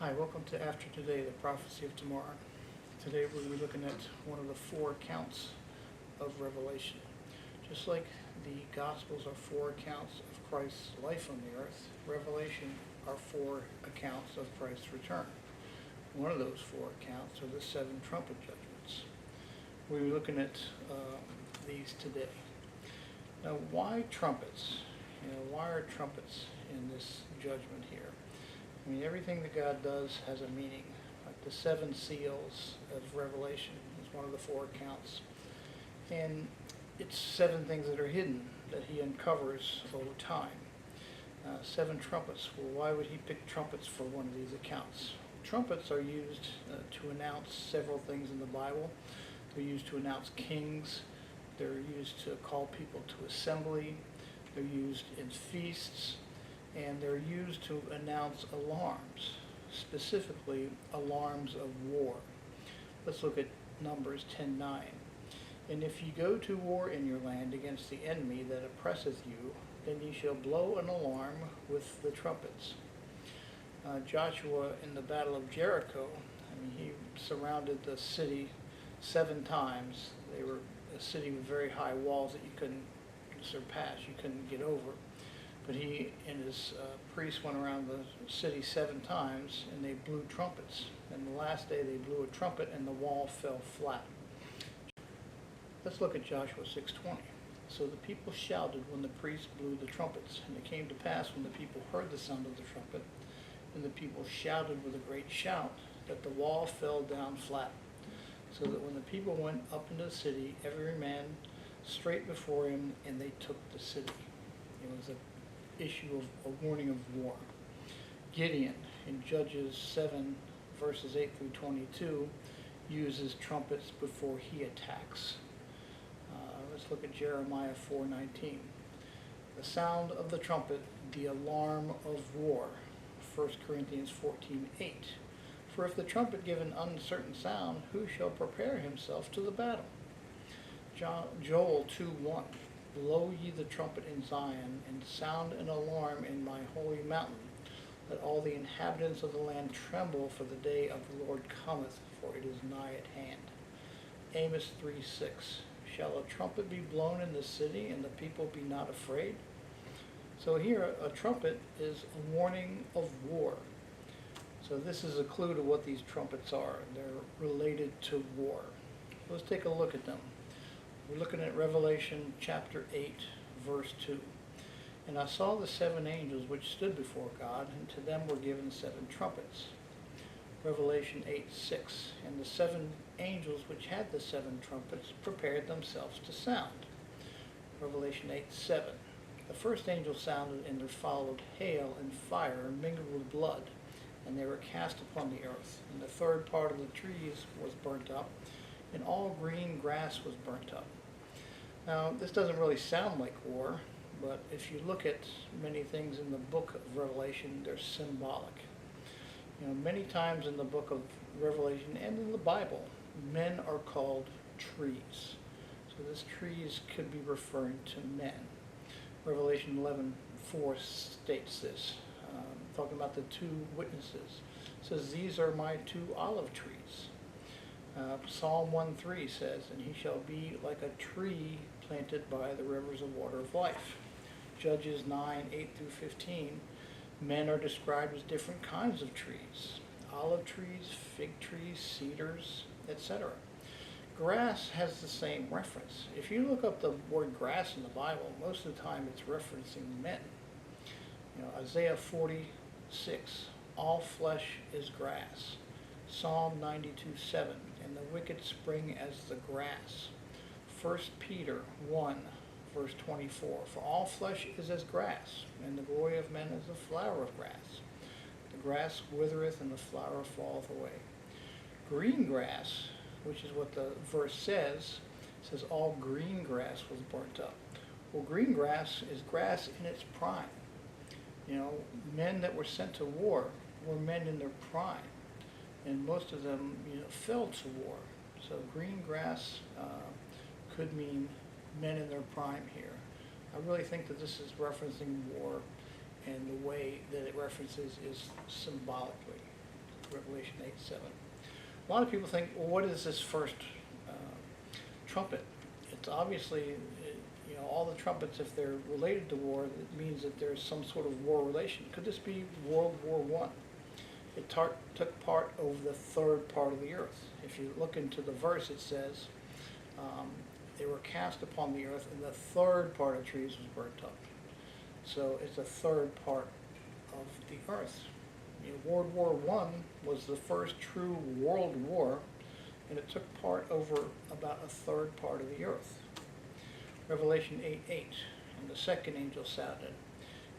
Hi, welcome to After Today, the Prophecy of Tomorrow. Today we'll be looking at one of the four accounts of Revelation. Just like the Gospels are four accounts of Christ's life on the earth, Revelation are four accounts of Christ's return. One of those four accounts are the seven trumpet judgments. We'll be looking at these today. Now, why trumpets? Why are trumpets in this judgment here? I mean, everything that God does has a meaning. Like the seven seals of Revelation is one of the four accounts. And it's seven things that are hidden that he uncovers over time. Seven trumpets. Well, why would he pick trumpets for one of these accounts? Trumpets are used to announce several things in the Bible. They're used to announce kings. They're used to call people to assembly. They're used in feasts. And they're used to announce alarms, specifically alarms of war. Let's look at Numbers 10:9. And if ye go to war in your land against the enemy that oppresseth you, then ye shall blow an alarm with the trumpets. Joshua in the battle of Jericho, he surrounded the city 7 times. They were a city with very high walls that you couldn't surpass, you couldn't get over. But he and his priests went around the city 7 times, and they blew trumpets. And the last day they blew a trumpet, and the wall fell flat. Let's look at Joshua 6:20. So the people shouted when the priests blew the trumpets. And it came to pass when the people heard the sound of the trumpet, and the people shouted with a great shout, that the wall fell down flat. So that when the people went up into the city, every man straight before him, and they took the city. It was a issue of a warning of war. Gideon in Judges 7 verses 8 through 22 uses trumpets before he attacks. Let's look at Jeremiah 4:19. The sound of the trumpet, the alarm of war. 1 Corinthians 14:8. For if the trumpet give an uncertain sound, who shall prepare himself to the battle? Joel 2:1. Blow ye the trumpet in Zion, and sound an alarm in my holy mountain. Let all the inhabitants of the land tremble, for the day of the Lord cometh, for it is nigh at hand. Amos 3:6. Shall a trumpet be blown in the city, and the people be not afraid? So here, a trumpet is a warning of war. So this is a clue to what these trumpets are. They're related to war. Let's take a look at them. We're looking at Revelation chapter 8, verse 2. And I saw the 7 angels which stood before God, and to them were given 7 trumpets. Revelation 8:6. And the 7 angels which had the 7 trumpets prepared themselves to sound. Revelation 8:7. The first angel sounded, and there followed hail and fire mingled with blood, and they were cast upon the earth. And the third part of the trees was burnt up, and all green grass was burnt up. Now, this doesn't really sound like war, but if you look at many things in the book of Revelation, they're symbolic. Many times in the book of Revelation and in the Bible, men are called trees. So this trees could be referring to men. Revelation 11:4 states this, talking about the 2 witnesses. It says, these are my 2 olive trees. Psalm 1:3 says, and he shall be like a tree planted by the rivers of water of life. Judges 9:8 through 15, men are described as different kinds of trees. Olive trees, fig trees, cedars, etc. Grass has the same reference. If you look up the word grass in the Bible, most of the time it's referencing men. Isaiah 40:6, all flesh is grass. Psalm 92:7, and the wicked spring as the grass. 1 Peter 1, verse 24, for all flesh is as grass, and the glory of men as the flower of grass. The grass withereth, and the flower falleth away. Green grass, which is what the verse says all green grass was burnt up. Well, green grass is grass in its prime. Men that were sent to war were men in their prime. And most of them, fell to war. So green grass could mean men in their prime here. I really think that this is referencing war, and the way that it references is symbolically. Revelation 8:7. A lot of people think, well, what is this first trumpet? It's obviously, all the trumpets, if they're related to war, it means that there's some sort of war relation. Could this be World War I? It took part over the third part of the earth. If you look into the verse, it says, they were cast upon the earth, and the third part of trees was burnt up. So it's a third part of the earth. World War I was the first true world war, and it took part over about a third part of the earth. Revelation 8:8, and the second angel sounded,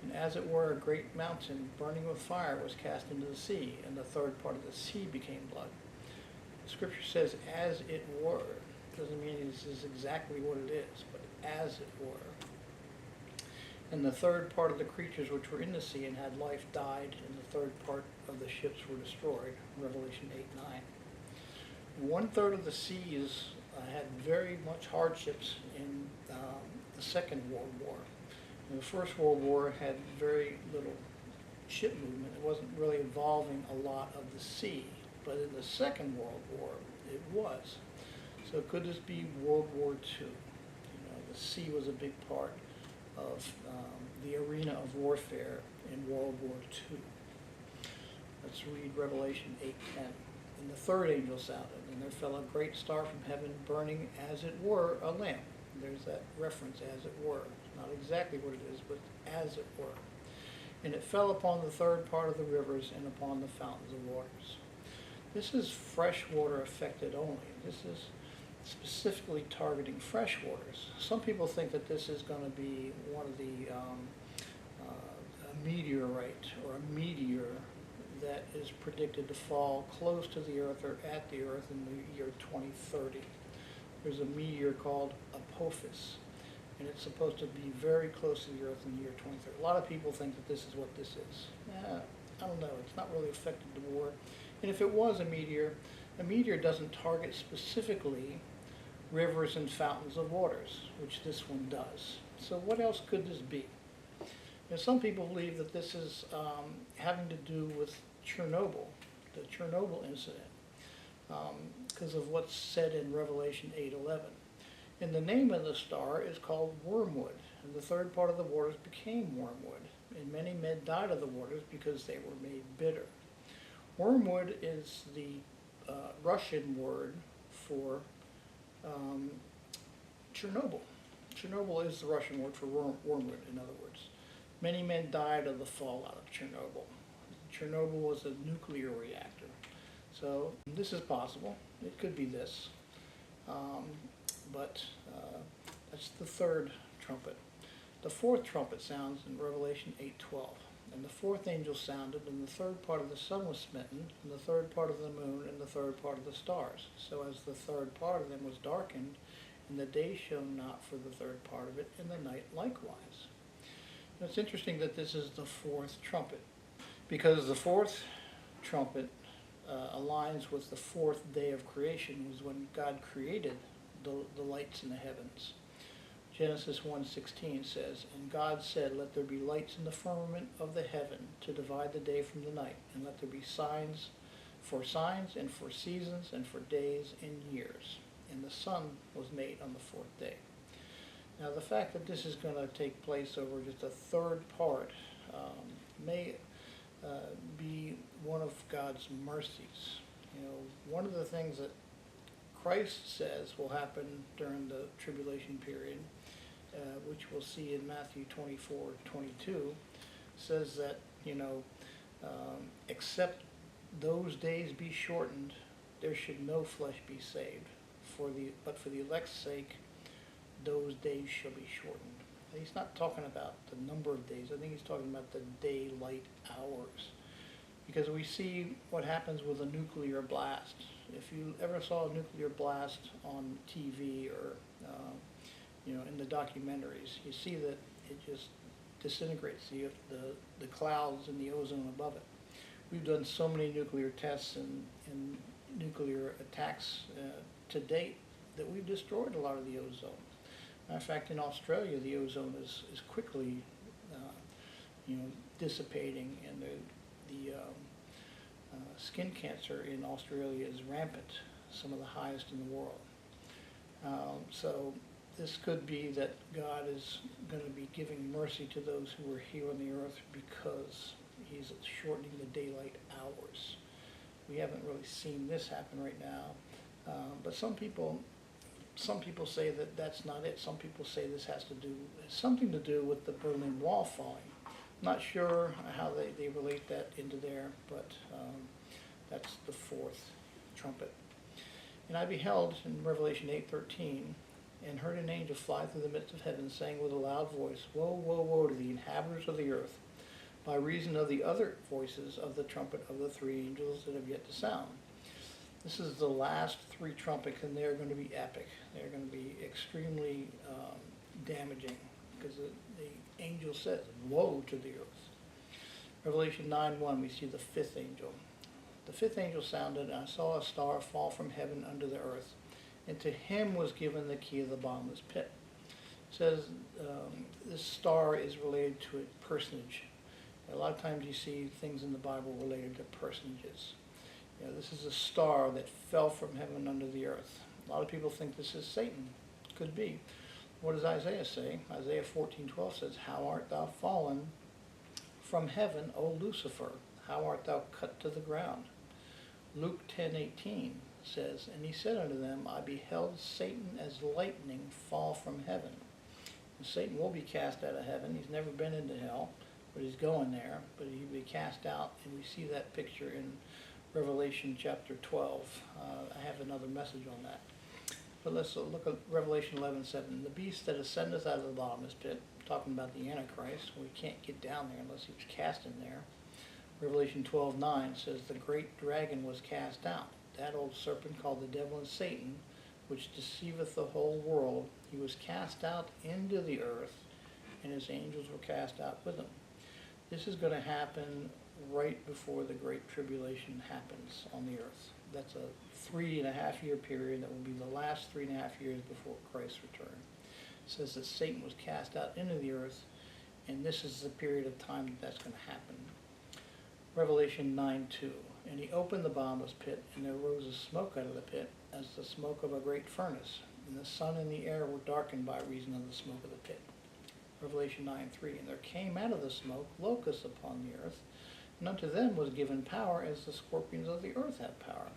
and as it were a great mountain burning with fire was cast into the sea, and the third part of the sea became blood. The scripture says, as it were. Doesn't mean this is exactly what it is, but as it were. And the third part of the creatures which were in the sea and had life died, and the third part of the ships were destroyed. Revelation 8:9. 1/3 of the seas had very much hardships in the Second World War. And the First World War had very little ship movement. It wasn't really involving a lot of the sea. But in the Second World War, it was. So could this be World War II? The sea was a big part of the arena of warfare in World War II. Let's read Revelation 8:10. And the third angel sounded, and there fell a great star from heaven, burning as it were a lamp. There's that reference, as it were. Not exactly what it is, but as it were. And it fell upon the third part of the rivers and upon the fountains of waters. This is fresh water affected only. This is specifically targeting fresh waters. Some people think that this is going to be one of the a meteorite or a meteor that is predicted to fall close to the earth or at the earth in the year 2030. There's a meteor called Apophis, and it's supposed to be very close to the earth in the year 2030. A lot of people think that this is what this is. I don't know. It's not really affected the war. And if it was a meteor doesn't target specifically rivers and fountains of waters, which this one does. So what else could this be? Some people believe that this is having to do with Chernobyl, the Chernobyl incident, because of what's said in Revelation 8:11. And the name of the star is called Wormwood, and the third part of the waters became wormwood, and many men died of the waters because they were made bitter. Wormwood is the Russian word for Chernobyl. Chernobyl is the Russian word for wormwood, in other words. Many men died of the fallout of Chernobyl. Chernobyl was a nuclear reactor. So this is possible. It could be this. But that's the third trumpet. The fourth trumpet sounds in Revelation 8:12. And the fourth angel sounded, and the third part of the sun was smitten, and the third part of the moon, and the third part of the stars. So as the third part of them was darkened, and the day shone not for the third part of it, and the night likewise. Now, it's interesting that this is the fourth trumpet, because the fourth trumpet aligns with the fourth day of creation, was when God created the lights in the heavens. Genesis 1:16 says, and God said, let there be lights in the firmament of the heaven to divide the day from the night, and let there be signs and for seasons and for days and years. And the sun was made on the fourth day. Now the fact that this is going to take place over just a third part may be one of God's mercies. One of the things that Christ says will happen during the tribulation period, which we'll see in Matthew 24:22, says that, except those days be shortened, there should no flesh be saved. But for the elect's sake, those days shall be shortened. And he's not talking about the number of days. I think he's talking about the daylight hours. Because we see what happens with a nuclear blast. If you ever saw a nuclear blast on TV or in the documentaries, you see that it just disintegrates the clouds and the ozone above it. We've done so many nuclear tests and nuclear attacks to date that we've destroyed a lot of the ozone. Matter of fact, in Australia, the ozone is quickly dissipating, and the skin cancer in Australia is rampant, some of the highest in the world. So this could be that God is going to be giving mercy to those who are here on the earth because he's shortening the daylight hours. We haven't really seen this happen right now, but some people say that that's not it. Some people say this has something to do with the Berlin Wall falling. I'm not sure how they relate that into there, but that's the fourth trumpet. And I beheld in Revelation 8:13, and heard an angel fly through the midst of heaven, saying with a loud voice, Woe, woe, woe to the inhabitants of the earth, by reason of the other voices of the trumpet of the three angels that have yet to sound. This is the last three trumpets, and they're going to be epic. They're going to be extremely damaging, because the angel says, Woe to the earth. Revelation 9:1, we see the fifth angel. The fifth angel sounded, and I saw a star fall from heaven unto the earth, and to him was given the key of the bottomless pit. It says this star is related to a personage. A lot of times you see things in the Bible related to personages. You know, this is a star that fell from heaven unto the earth. A lot of people think this is Satan. Could be. What does Isaiah say? Isaiah 14:12 says, How art thou fallen from heaven, O Lucifer? How art thou cut to the ground? Luke 10:18 says, And he said unto them, I beheld Satan as lightning fall from heaven. And Satan will be cast out of heaven. He's never been into hell, but he's going there. But he'll be cast out, and we see that picture in Revelation chapter 12. I have another message on that. But let's look at Revelation 11:7. The beast that ascendeth out of the bottomless pit, talking about the Antichrist. We can't get down there unless he's cast in there. Revelation 12:9 says, The great dragon was cast out, that old serpent called the devil and Satan, which deceiveth the whole world. He was cast out into the earth, and his angels were cast out with him. This is going to happen right before the Great Tribulation happens on the earth. That's a 3.5 year period that will be the last 3.5 years before Christ's return. It says that Satan was cast out into the earth, and this is the period of time that that's going to happen. Revelation 9:2, And he opened the bottomless pit, and there rose a smoke out of the pit, as the smoke of a great furnace, and the sun and the air were darkened by reason of the smoke of the pit. Revelation 9:3, And there came out of the smoke locusts upon the earth, and unto them was given power as the scorpions of the earth have power.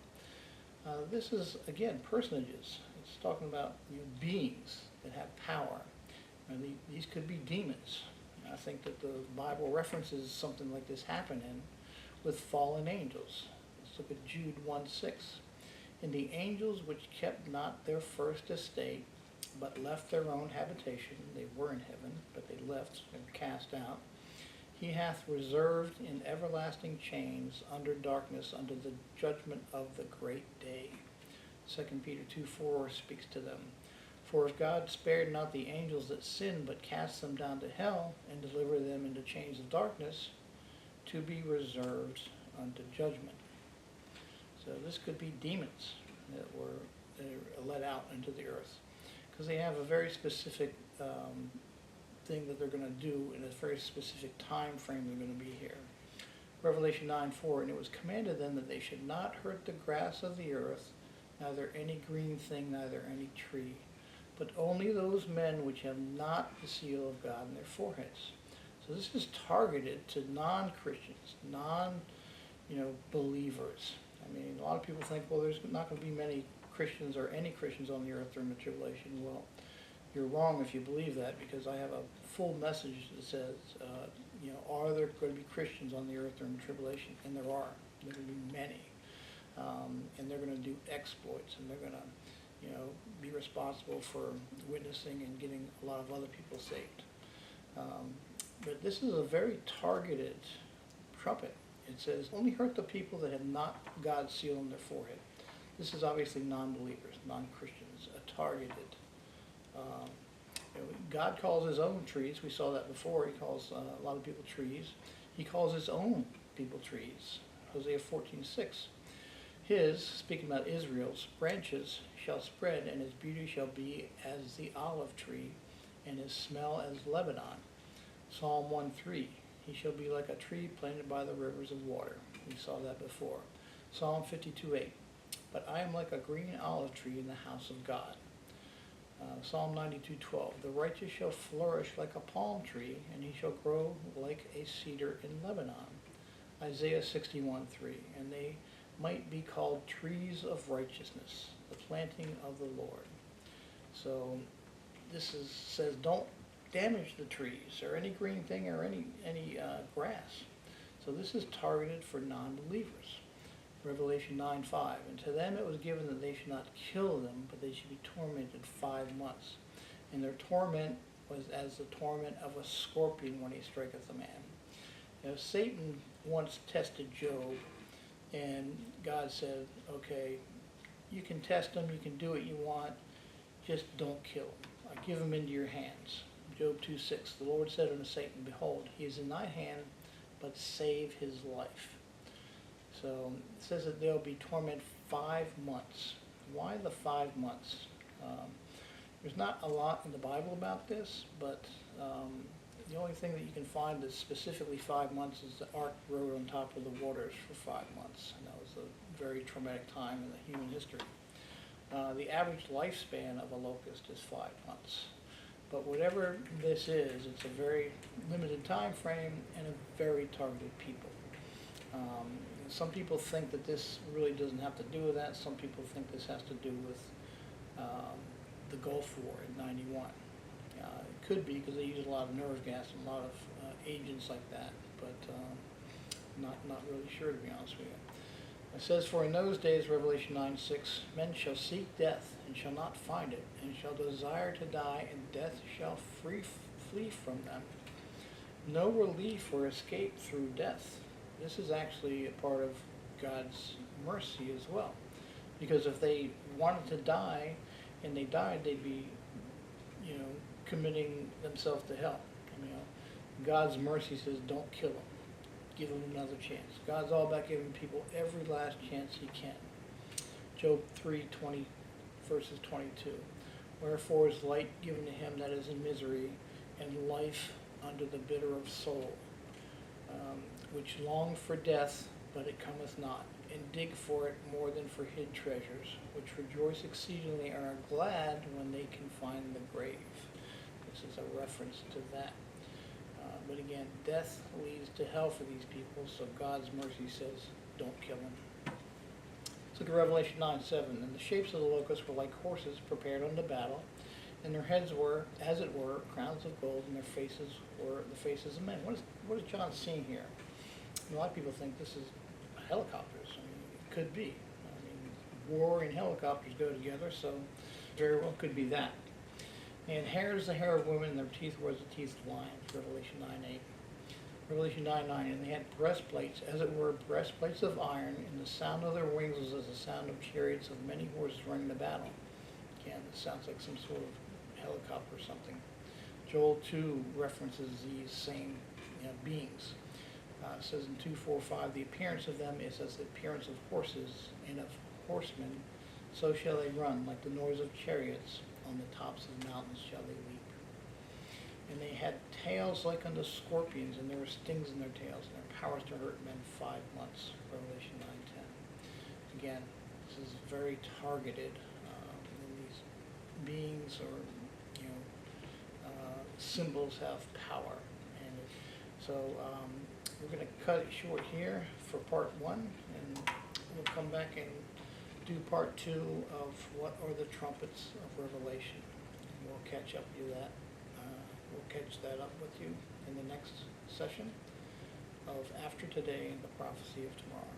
This is, again, personages. It's talking about beings that have power. These could be demons. I think that the Bible references something like this happening with fallen angels. Let's look at Jude 1:6. And the angels which kept not their first estate, but left their own habitation, they were in heaven, but they left and were cast out, he hath reserved in everlasting chains under darkness unto the judgment of the great day. 2 Peter 2:4 speaks to them. For if God spared not the angels that sinned, but cast them down to hell, and delivered them into chains of darkness, to be reserved unto judgment. So this could be demons that are let out into the earth, because they have a very specific thing that they're going to do in a very specific time frame they're going to be here. Revelation 9:4, And it was commanded them that they should not hurt the grass of the earth, neither any green thing, neither any tree, but only those men which have not the seal of God in their foreheads. So this is targeted to non-Christians, believers. I mean, a lot of people think, well, there's not going to be many Christians or any Christians on the earth during the tribulation. Well, you're wrong if you believe that, because I have a full message that says, are there going to be Christians on the earth during the tribulation? And there are. There are going to be many. And they're going to do exploits, and they're going to be responsible for witnessing and getting a lot of other people saved. But this is a very targeted trumpet. It says, only hurt the people that have not God's seal on their forehead. This is obviously non-believers, non-Christians, a targeted. God calls his own trees. We saw that before. He calls a lot of people trees. He calls his own people trees. Hosea 14:6. His, speaking about Israel's, branches shall spread, and his beauty shall be as the olive tree, and his smell as Lebanon. Psalm 1:3. He shall be like a tree planted by the rivers of water. We saw that before. Psalm 52:8. But I am like a green olive tree in the house of God. Psalm 92:12. The righteous shall flourish like a palm tree, and he shall grow like a cedar in Lebanon. Isaiah 61:3. And they might be called trees of righteousness, the planting of the Lord. So says don't damage the trees or any green thing or any grass. So this is targeted for non-believers. Revelation 9:5. And to them it was given that they should not kill them, but they should be tormented 5 months. And their torment was as the torment of a scorpion when he striketh a man. Now Satan once tested Job, and God said, okay, you can test him, you can do what you want, just don't kill him. I give him into your hands. Job 2:6. The Lord said unto Satan, behold, he is in thy hand, but save his life. So it says that they'll be tormented 5 months. Why the 5 months? There's not a lot in the Bible about this, but the only thing that you can find that's specifically 5 months is the ark rode on top of the waters for 5 months. And that was a very traumatic time in the human history. The average lifespan of a locust is 5 months. But whatever this is, it's a very limited time frame and a very targeted people. Some people think that this really doesn't have to do with that. Some people think this has to do with the Gulf War in '91. It could be because they used a lot of nerve gas and a lot of agents like that, but not really sure, to be honest with you. It says, for in those days, Revelation 9:6, men shall seek death and shall not find it, and shall desire to die, and death shall flee from them. No relief or escape through death. This is actually a part of God's mercy as well. Because if they wanted to die and they died, they'd be, committing themselves to hell. God's mercy says, don't kill them. Give them another chance. God's all about giving people every last chance he can. Job 3:20, verses 22. Wherefore is light given to him that is in misery, and life unto the bitter of soul, which long for death, but it cometh not, and dig for it more than for hid treasures, which rejoice exceedingly and are glad when they can find the grave. This is a reference to that. But again, death leads to hell for these people, so God's mercy says, don't kill them. Let's look at Revelation 9:7. And the shapes of the locusts were like horses prepared unto battle, and their heads were, as it were, crowns of gold, and their faces were the faces of men. What is John seeing here? A lot of people think this is helicopters. It could be. War and helicopters go together, so very well could be that. And hair is the hair of women, and their teeth were as the teeth of lions. Revelation 9:8. Revelation 9:9. And they had breastplates, as it were, breastplates of iron, and the sound of their wings was as the sound of chariots of many horses running to battle. Again, it sounds like some sort of helicopter or something. Joel 2 references these same beings. It says in 2:4-5, the appearance of them is as the appearance of horses and of horsemen, so shall they run, like the noise of chariots, on the tops of mountains shall they leap. And they had tails like unto scorpions, and there were stings in their tails, and their powers to hurt men 5 months. Revelation 9:10. Again, this is very targeted. And these beings or symbols have power. And so we're going to cut it short here for part 1, and we'll come back and do part 2 of what are the trumpets of Revelation. And we'll catch up with that. We'll catch that up with you in the next session of After Today and the Prophecy of Tomorrow.